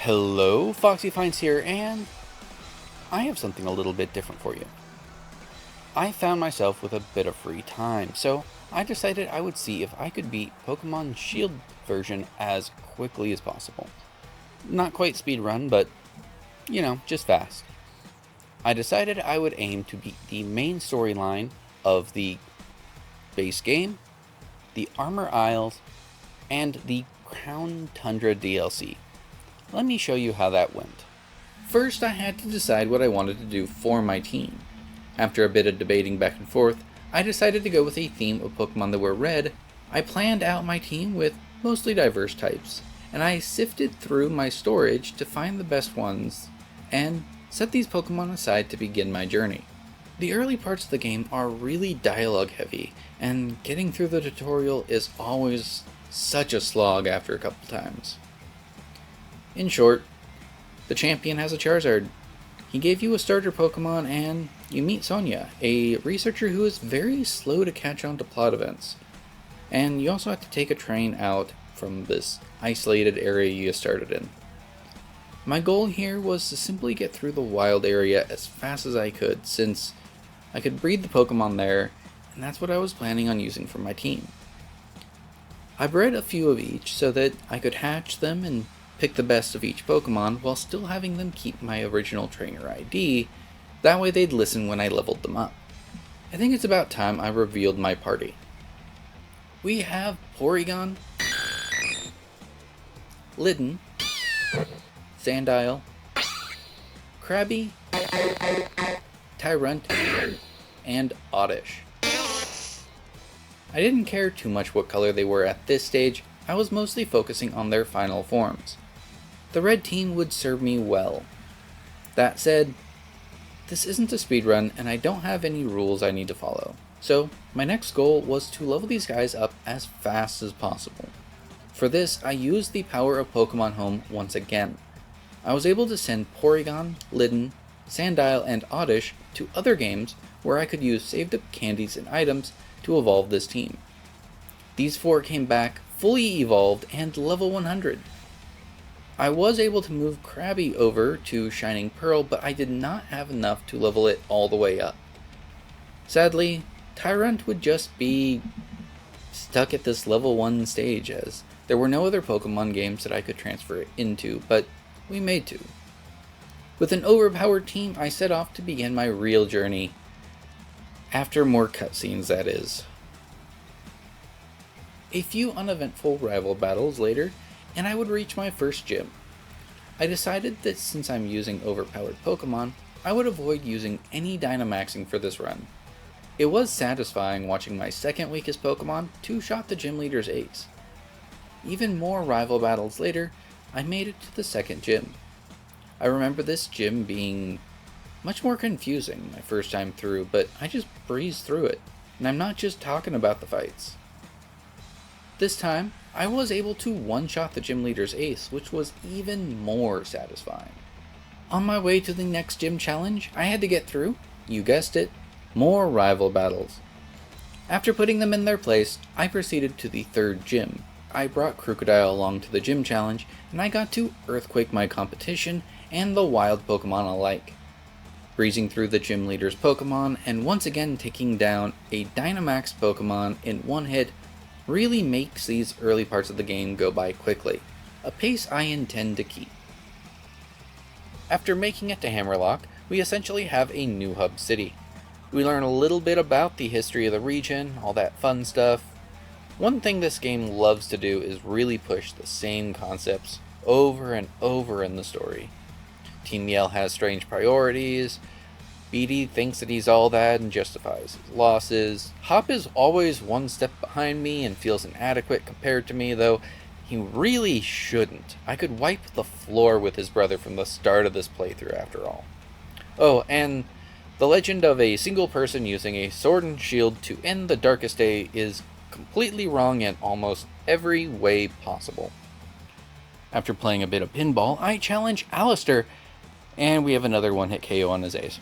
Hello, Foxy Finds here, and I have something a little bit different for you. I found myself with a bit of free time, so I decided I would see if I could beat Pokémon Shield version as quickly as possible. Not quite speedrun, but, just fast. I decided I would aim to beat the main storyline of the base game, the Armor Isles, and the Crown Tundra DLC. Let me show you how that went. First, I had to decide what I wanted to do for my team. After a bit of debating back and forth, I decided to go with a theme of Pokemon that were red. I planned out my team with mostly diverse types, and I sifted through my storage to find the best ones, and set these Pokemon aside to begin my journey. The early parts of the game are really dialogue heavy, and getting through the tutorial is always such a slog after a couple times. In short, the champion has a Charizard. He gave you a starter Pokemon and you meet Sonia, a researcher who is very slow to catch on to plot events. And you also have to take a train out from this isolated area you started in. My goal here was to simply get through the wild area as fast as I could, since I could breed the Pokemon there, and that's what I was planning on using for my team. I bred a few of each so that I could hatch them and pick the best of each Pokemon while still having them keep my original trainer ID, that way they'd listen when I leveled them up. I think it's about time I revealed my party. We have Porygon, Lydon, Sandile, Krabby, Tyrunt, and Oddish. I didn't care too much what color they were at this stage. I was mostly focusing on their final forms. The red team would serve me well. That said, this isn't a speedrun and I don't have any rules I need to follow. So my next goal was to level these guys up as fast as possible. For this, I used the power of Pokemon Home once again. I was able to send Porygon, Lydon, Sandile, and Oddish to other games where I could use saved up candies and items to evolve this team. These four came back fully evolved and level 100. I was able to move Krabby over to Shining Pearl, but I did not have enough to level it all the way up. Sadly, Tyrunt would just be stuck at this level 1 stage, as there were no other Pokemon games that I could transfer it into, but we made to. With an overpowered team, I set off to begin my real journey. After more cutscenes, that is. A few uneventful rival battles later, and I would reach my first gym. I decided that since I'm using overpowered Pokemon, I would avoid using any Dynamaxing for this run. It was satisfying watching my second weakest Pokemon two-shot the gym leader's ace. Even more rival battles later, I made it to the second gym. I remember this gym being much more confusing my first time through, but I just breezed through it, and I'm not just talking about the fights. This time, I was able to one-shot the gym leader's ace, which was even more satisfying. On my way to the next gym challenge, I had to get through, you guessed it, more rival battles. After putting them in their place, I proceeded to the third gym. I brought Crocodile along to the gym challenge, and I got to Earthquake my competition and the wild Pokemon alike. Breezing through the gym leader's Pokemon, and once again taking down a Dynamax Pokemon in one hit really makes these early parts of the game go by quickly, a pace I intend to keep. After making it to Hammerlock, we essentially have a new hub city. We learn a little bit about the history of the region, all that fun stuff. One thing this game loves to do is really push the same concepts over and over in the story. Team Yell has strange priorities, Beatty thinks that he's all that and justifies his losses. Hop is always one step behind me and feels inadequate compared to me, though he really shouldn't. I could wipe the floor with his brother from the start of this playthrough after all. Oh, and the legend of a single person using a sword and shield to end the darkest day is completely wrong in almost every way possible. After playing a bit of pinball, I challenge Alistair, and we have another one-hit KO on his ace.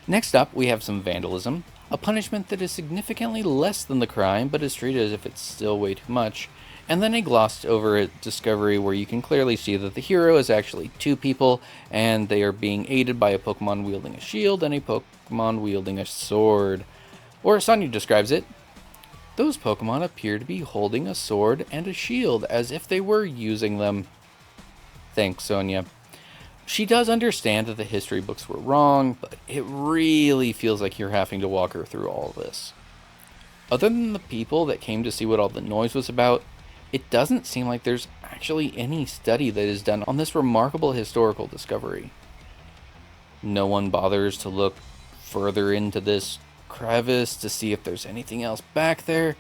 Next up, we have some vandalism, a punishment that is significantly less than the crime, but is treated as if it's still way too much, And then I glossed over a discovery where you can clearly see that the hero is actually two people, and they are being aided by a Pokemon wielding a shield and a Pokemon wielding a sword. Or as Sonia describes it, those Pokemon appear to be holding a sword and a shield as if they were using them. Thanks, Sonia. She does understand that the history books were wrong, but it really feels like you're having to walk her through all of this. Other than the people that came to see what all the noise was about, it doesn't seem like there's actually any study that is done on this remarkable historical discovery. No one bothers to look further into this crevice to see if there's anything else back there.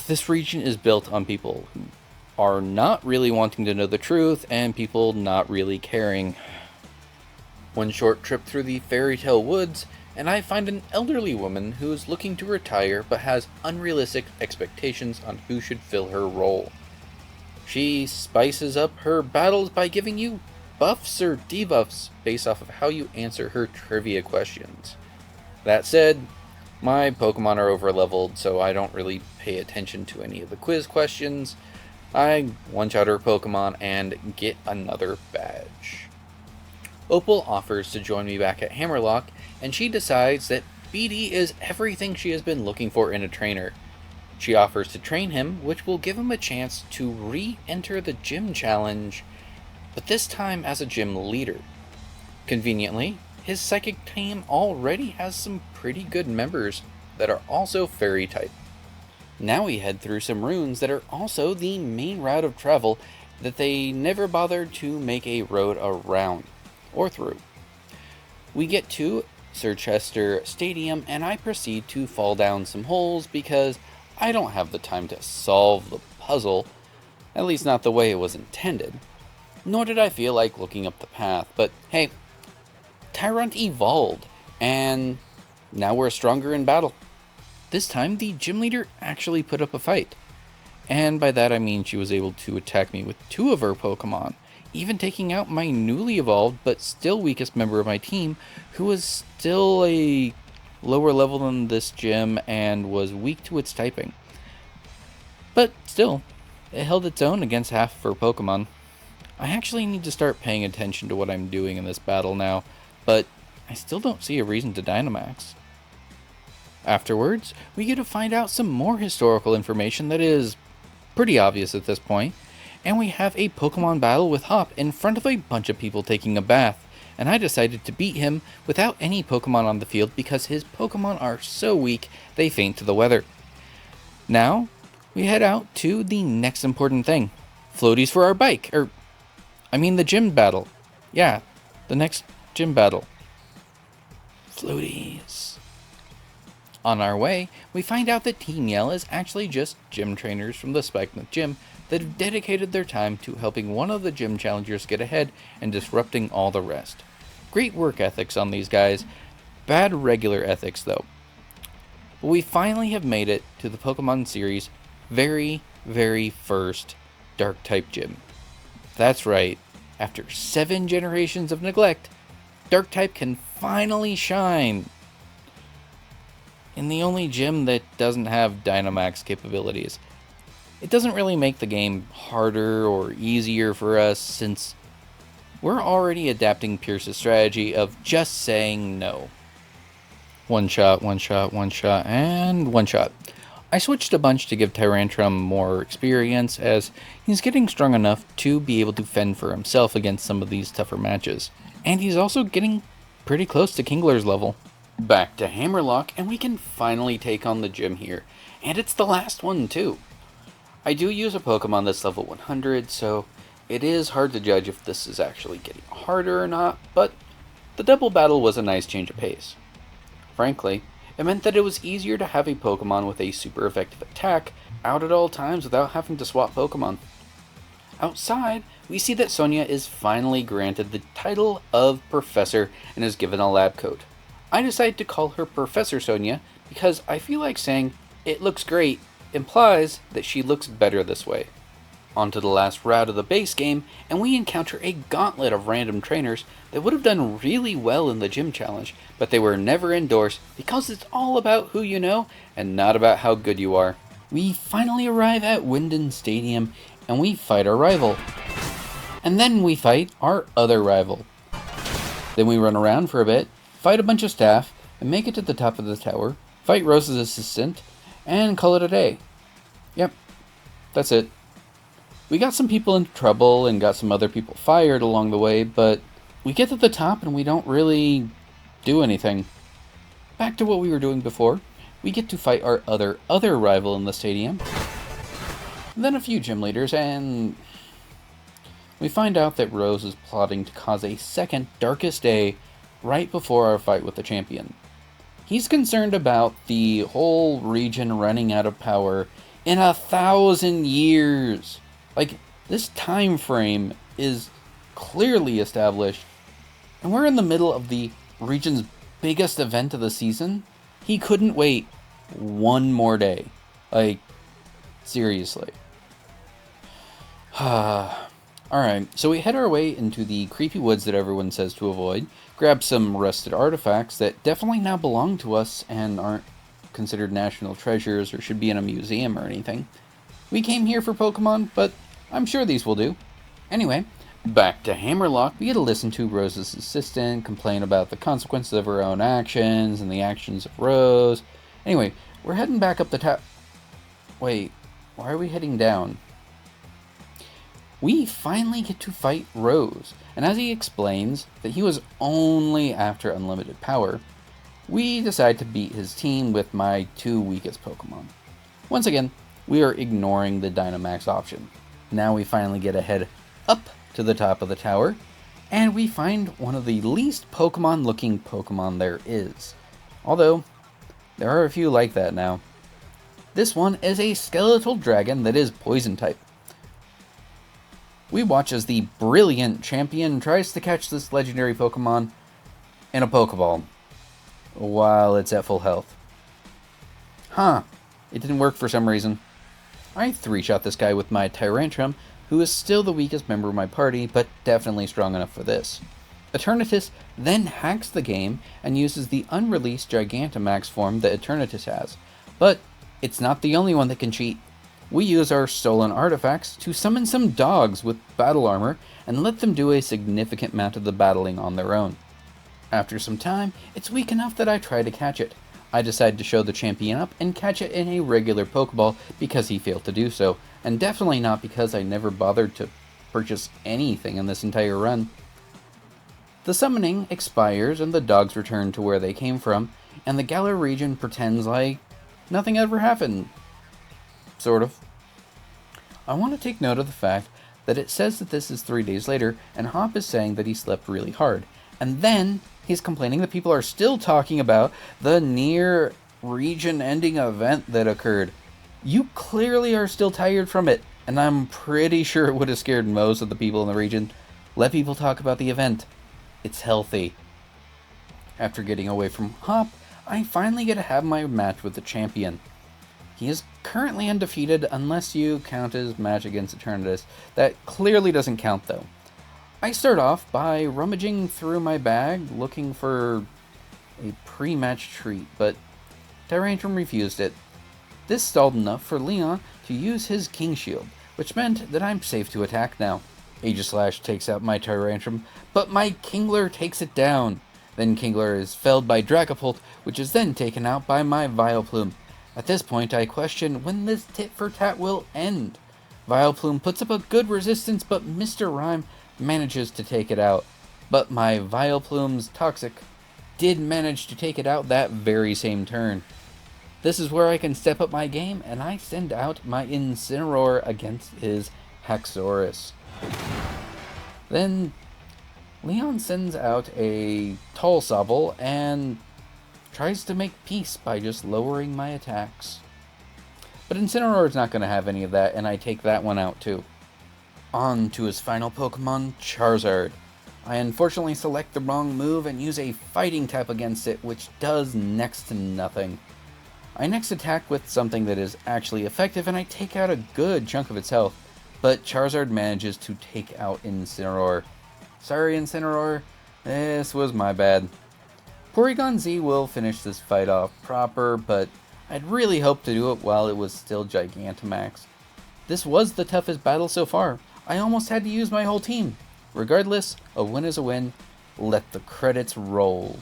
This region is built on people who are not really wanting to know the truth and people not really caring. One short trip through the fairy tale woods, and I find an elderly woman who is looking to retire but has unrealistic expectations on who should fill her role. She spices up her battles by giving you buffs or debuffs based off of how you answer her trivia questions. That said, my Pokemon are over-leveled, so I don't really pay attention to any of the quiz questions. I one-shot her Pokemon and get another badge. Opal offers to join me back at Hammerlock, and she decides that BD is everything she has been looking for in a trainer. She offers to train him, which will give him a chance to re-enter the gym challenge, but this time as a gym leader. Conveniently, his psychic team already has some pretty good members that are also fairy type. Now we head through some runes that are also the main route of travel that they never bothered to make a road around or through. We get to Sirchester Stadium and I proceed to fall down some holes because I don't have the time to solve the puzzle, at least not the way it was intended. Nor did I feel like looking up the path, but hey, Tyrant evolved, and now we're stronger in battle. This time, the gym leader actually put up a fight. And by that I mean she was able to attack me with two of her Pokemon, even taking out my newly evolved but still weakest member of my team, who was still a lower level than this gym and was weak to its typing. But still, it held its own against half of her Pokemon. I actually need to start paying attention to what I'm doing in this battle now, but I still don't see a reason to Dynamax. Afterwards, we get to find out some more historical information that is pretty obvious at this point, and we have a Pokemon battle with Hop in front of a bunch of people taking a bath, and I decided to beat him without any Pokemon on the field because his Pokemon are so weak they faint to the weather. Now, we head out to the next important thing. Floaties for our bike, the gym battle. Yeah, the next gym battle. Floaties. On our way, we find out that Team Yell is actually just gym trainers from the Spikemuth Gym that have dedicated their time to helping one of the gym challengers get ahead and disrupting all the rest. Great work ethics on these guys. Bad regular ethics, though. But we finally have made it to the Pokemon series' very, very first Dark-type gym. That's right. After 7 generations of neglect, Dark-type can finally shine in the only gym that doesn't have Dynamax capabilities. It doesn't really make the game harder or easier for us since we're already adapting Pierce's strategy of just saying no. One shot, and one shot. I switched a bunch to give Tyrantrum more experience as he's getting strong enough to be able to fend for himself against some of these tougher matches. And he's also getting pretty close to Kingler's level. Back to Hammerlock, and we can finally take on the gym here. And it's the last one, too. I do use a Pokemon that's level 100, so it is hard to judge if this is actually getting harder or not, but the double battle was a nice change of pace. Frankly, it meant that it was easier to have a Pokemon with a super effective attack out at all times without having to swap Pokemon. Outside, we see that Sonia is finally granted the title of Professor and is given a lab coat. I decided to call her Professor Sonia because I feel like saying, "It looks great," implies that she looks better this way. On to the last route of the base game, and we encounter a gauntlet of random trainers that would have done really well in the gym challenge, but they were never endorsed because it's all about who you know and not about how good you are. We finally arrive at Winden Stadium, and we fight our rival. And then we fight our other rival. Then we run around for a bit, fight a bunch of staff, and make it to the top of the tower, fight Rose's assistant, and call it a day. Yep, that's it. We got some people into trouble and got some other people fired along the way, but we get to the top and we don't really do anything. Back to what we were doing before. We get to fight our other rival in the stadium. Then a few gym leaders, and we find out that Rose is plotting to cause a second darkest day right before our fight with the champion. He's concerned about the whole region running out of power in 1,000 years. Like, this time frame is clearly established, and we're in the middle of the region's biggest event of the season. He couldn't wait one more day. Like, seriously. Alright, so we head our way into the creepy woods that everyone says to avoid, grab some rusted artifacts that definitely now belong to us and aren't considered national treasures or should be in a museum or anything. We came here for Pokemon, but I'm sure these will do. Anyway, back to Hammerlock. We get to listen to Rose's assistant complain about the consequences of her own actions and the actions of Rose. Anyway, we're heading back up the top. Wait, why are we heading down? We finally get to fight Rose, and as he explains that he was only after unlimited power, we decide to beat his team with my 2 weakest Pokemon. Once again, we are ignoring the Dynamax option. Now we finally get a head up to the top of the tower, and we find one of the least Pokemon-looking Pokemon there is. Although, there are a few like that now. This one is a skeletal dragon that is poison-type. We watch as the brilliant champion tries to catch this legendary Pokemon in a Pokeball while it's at full health. It didn't work for some reason. I 3-shot this guy with my Tyrantrum, who is still the weakest member of my party, but definitely strong enough for this. Eternatus then hacks the game and uses the unreleased Gigantamax form that Eternatus has. But it's not the only one that can cheat. We use our stolen artifacts to summon some dogs with battle armor and let them do a significant amount of the battling on their own. After some time, it's weak enough that I try to catch it. I decide to show the champion up and catch it in a regular Pokeball because he failed to do so, and definitely not because I never bothered to purchase anything in this entire run. The summoning expires and the dogs return to where they came from, and the Galar region pretends like nothing ever happened. Sort of. I want to take note of the fact that it says that this is 3 days later, and Hop is saying that he slept really hard. And then he's complaining that people are still talking about the near region-ending event that occurred. You clearly are still tired from it, and I'm pretty sure it would have scared most of the people in the region. Let people talk about the event. It's healthy. After getting away from Hop, I finally get to have my match with the champion. He is currently undefeated unless you count his match against Eternatus. That clearly doesn't count though. I start off by rummaging through my bag looking for a pre-match treat, but Tyrantrum refused it. This stalled enough for Leon to use his King Shield, which meant that I'm safe to attack now. Aegislash takes out my Tyrantrum, but my Kingler takes it down. Then Kingler is felled by Dragapult, which is then taken out by my Vileplume. At this point, I question when this tit-for-tat will end. Vileplume puts up a good resistance, but Mr. Rhyme manages to take it out. But my Vileplume's Toxic did manage to take it out that very same turn. This is where I can step up my game, and I send out my Incineroar against his Haxorus. Then Leon sends out a Tall Sobble and tries to make peace by just lowering my attacks. But Incineroar is not going to have any of that, and I take that one out too. On to his final Pokemon, Charizard. I unfortunately select the wrong move and use a fighting type against it, which does next to nothing. I next attack with something that is actually effective, and I take out a good chunk of its health, but Charizard manages to take out Incineroar. Sorry, Incineroar, this was my bad. Porygon Z will finish this fight off proper, but I'd really hoped to do it while it was still Gigantamax. This was the toughest battle so far. I almost had to use my whole team. Regardless, a win is a win. Let the credits roll.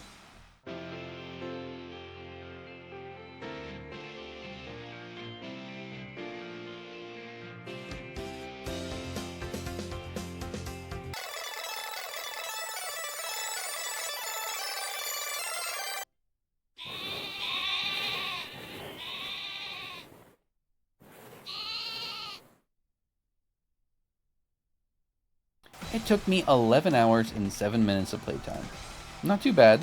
It took me 11 hours and 7 minutes of playtime. Not too bad.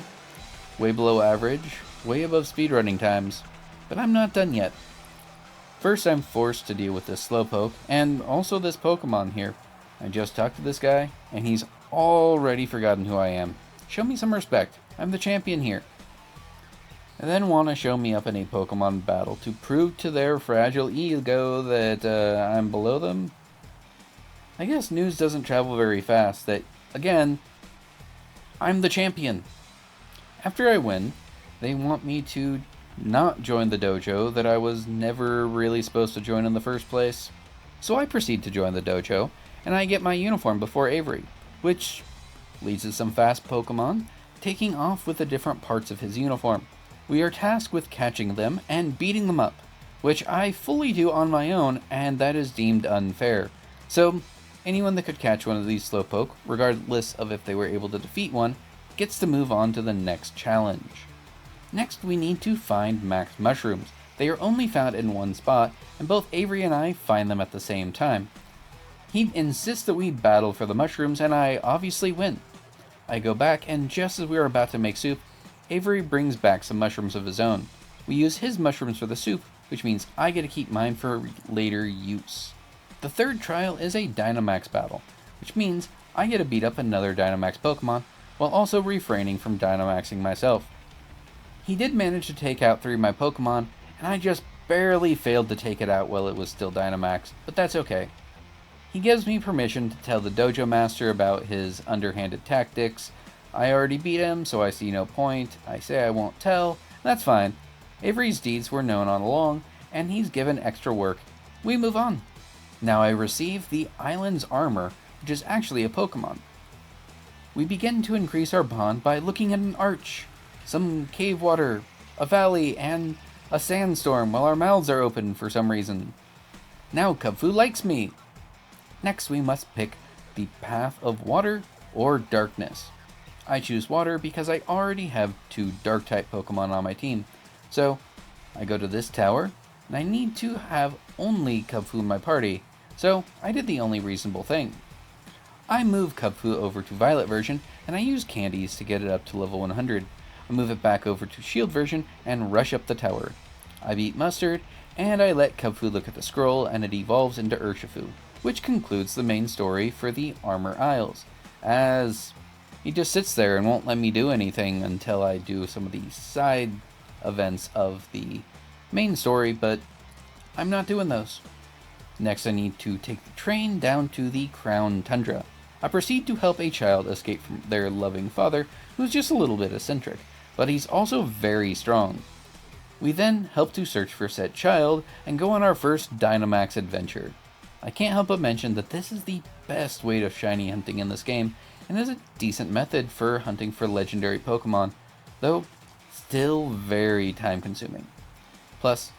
Way below average, way above speedrunning times, but I'm not done yet. First, I'm forced to deal with this Slowpoke, and also this Pokemon here. I just talked to this guy, and he's already forgotten who I am. Show me some respect. I'm the champion here. And then want to show me up in a Pokemon battle to prove to their fragile ego that I'm below them? I guess news doesn't travel very fast that, again, I'm the champion. After I win, they want me to not join the dojo that I was never really supposed to join in the first place. So I proceed to join the dojo, and I get my uniform before Avery, which leads to some fast Pokemon taking off with the different parts of his uniform. We are tasked with catching them and beating them up, which I fully do on my own, and that is deemed unfair. So anyone that could catch one of these Slowpoke, regardless of if they were able to defeat one, gets to move on to the next challenge. Next, we need to find max mushrooms. They are only found in one spot, and both Avery and I find them at the same time. He insists that we battle for the mushrooms, and I obviously win. I go back, and just as we are about to make soup, Avery brings back some mushrooms of his own. We use his mushrooms for the soup, which means I get to keep mine for later use. The third trial is a Dynamax battle, which means I get to beat up another Dynamax Pokemon, while also refraining from Dynamaxing myself. He did manage to take out 3 of my Pokemon, and I just barely failed to take it out while it was still Dynamax, but that's okay. He gives me permission to tell the Dojo Master about his underhanded tactics. I already beat him, so I see no point. I say I won't tell. That's fine. Avery's deeds were known all along, and he's given extra work. We move on. Now I receive the Island's Armor, which is actually a Pokemon. We begin to increase our bond by looking at an arch, some cave water, a valley, and a sandstorm while our mouths are open for some reason. Now Kubfu likes me. Next we must pick the path of water or darkness. I choose water because I already have 2 dark-type Pokemon on my team. So I go to this tower, and I need to have only Kubfu in my party, so I did the only reasonable thing. I move Kubfu over to Violet version, and I use candies to get it up to level 100. I move it back over to Shield version, and rush up the tower. I beat Mustard, and I let Kubfu look at the scroll, and it evolves into Urshifu, which concludes the main story for the Armor Isles, as he just sits there and won't let me do anything until I do some of the side events of the main story, but I'm not doing those. Next, I need to take the train down to the Crown Tundra. I proceed to help a child escape from their loving father, who's just a little bit eccentric, but he's also very strong. We then help to search for said child and go on our first Dynamax adventure. I can't help but mention that this is the best way of shiny hunting in this game, and is a decent method for hunting for legendary Pokemon, though still very time consuming. Plus,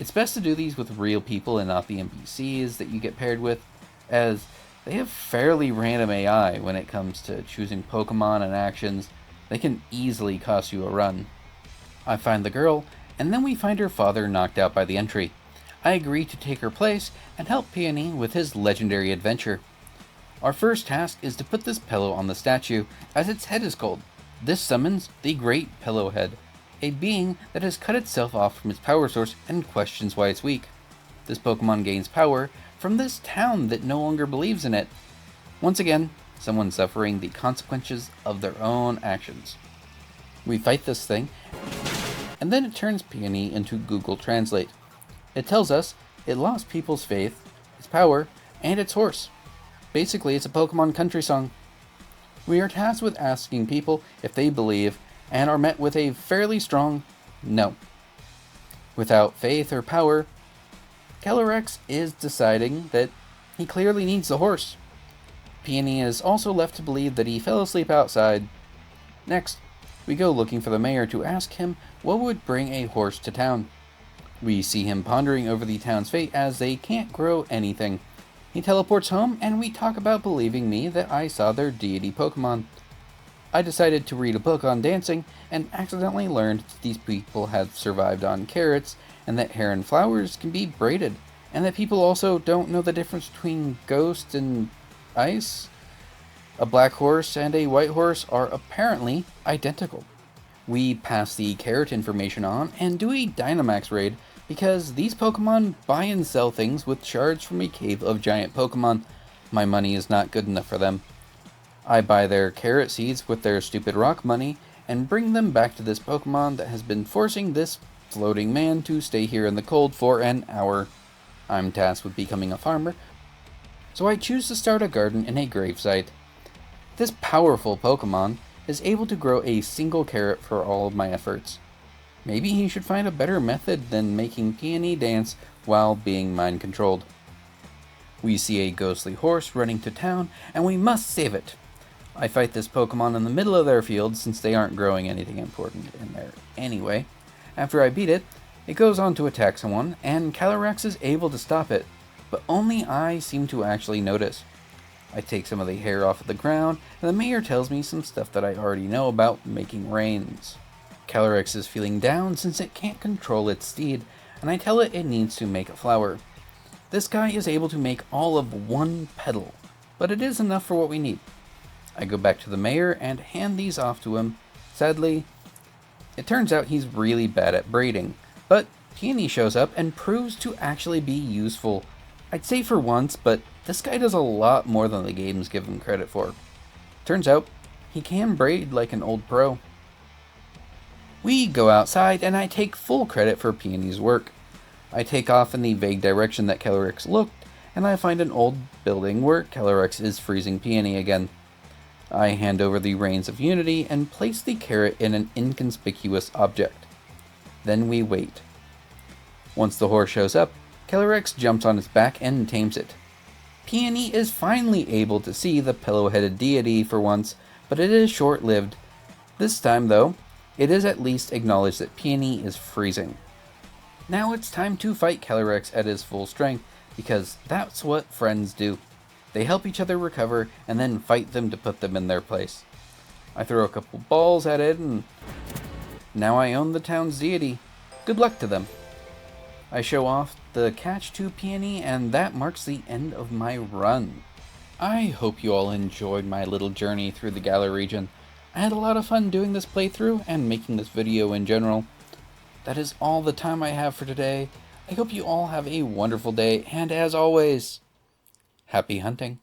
it's best to do these with real people and not the NPCs that you get paired with, as they have fairly random AI when it comes to choosing Pokemon and actions. They can easily cost you a run. I find the girl, and then we find her father knocked out by the entry. I agree to take her place and help Peony with his legendary adventure. Our first task is to put this pillow on the statue, as its head is cold. This summons the Great Pillowhead, a being that has cut itself off from its power source and questions why it's weak. This Pokemon gains power from this town that no longer believes in it. Once again, someone suffering the consequences of their own actions. We fight this thing, and then it turns Peony into Google Translate. It tells us it lost people's faith, its power, and its horse. Basically, it's a Pokemon country song. We are tasked with asking people if they believe, and are met with a fairly strong no. Without faith or power, Calyrex is deciding that he clearly needs the horse. Peony is also left to believe that he fell asleep outside. Next, we go looking for the mayor to ask him what would bring a horse to town. We see him pondering over the town's fate as they can't grow anything. He teleports home and we talk about believing me that I saw their deity Pokemon. I decided to read a book on dancing and accidentally learned that these people have survived on carrots and that hair and flowers can be braided, and that people also don't know the difference between ghost and ice. A black horse and a white horse are apparently identical. We pass the carrot information on and do a Dynamax raid because these Pokemon buy and sell things with shards from a cave of giant Pokemon. My money is not good enough for them. I buy their carrot seeds with their stupid rock money and bring them back to this Pokemon that has been forcing this floating man to stay here in the cold for an hour. I'm tasked with becoming a farmer, so I choose to start a garden in a gravesite. This powerful Pokemon is able to grow a single carrot for all of my efforts. Maybe he should find a better method than making Peony dance while being mind-controlled. We see a ghostly horse running to town, and we must save it. I fight this Pokemon in the middle of their field since they aren't growing anything important in there anyway. After I beat it, it goes on to attack someone, and Calyrex is able to stop it, but only I seem to actually notice. I take some of the hair off of the ground, and the mayor tells me some stuff that I already know about making rains. Calyrex is feeling down since it can't control its steed, and I tell it it needs to make a flower. This guy is able to make all of one petal, but it is enough for what we need. I go back to the mayor and hand these off to him. Sadly, it turns out he's really bad at braiding, but Peony shows up and proves to actually be useful. I'd say for once, but this guy does a lot more than the games give him credit for. Turns out, he can braid like an old pro. We go outside and I take full credit for Peony's work. I take off in the vague direction that Calyrex looked, and I find an old building where Calyrex is freezing Peony again. I hand over the Reins of Unity and place the carrot in an inconspicuous object. Then we wait. Once the horse shows up, Calyrex jumps on its back and tames it. Peony is finally able to see the pillow-headed deity for once, but it is short-lived. This time, though, it is at least acknowledged that Peony is freezing. Now it's time to fight Calyrex at his full strength, because that's what friends do. They help each other recover, and then fight them to put them in their place. I throw a couple balls at it, and now I own the town's deity. Good luck to them. I show off the catch to Peony, and that marks the end of my run. I hope you all enjoyed my little journey through the Galar region. I had a lot of fun doing this playthrough and making this video in general. That is all the time I have for today. I hope you all have a wonderful day, and as always, happy hunting.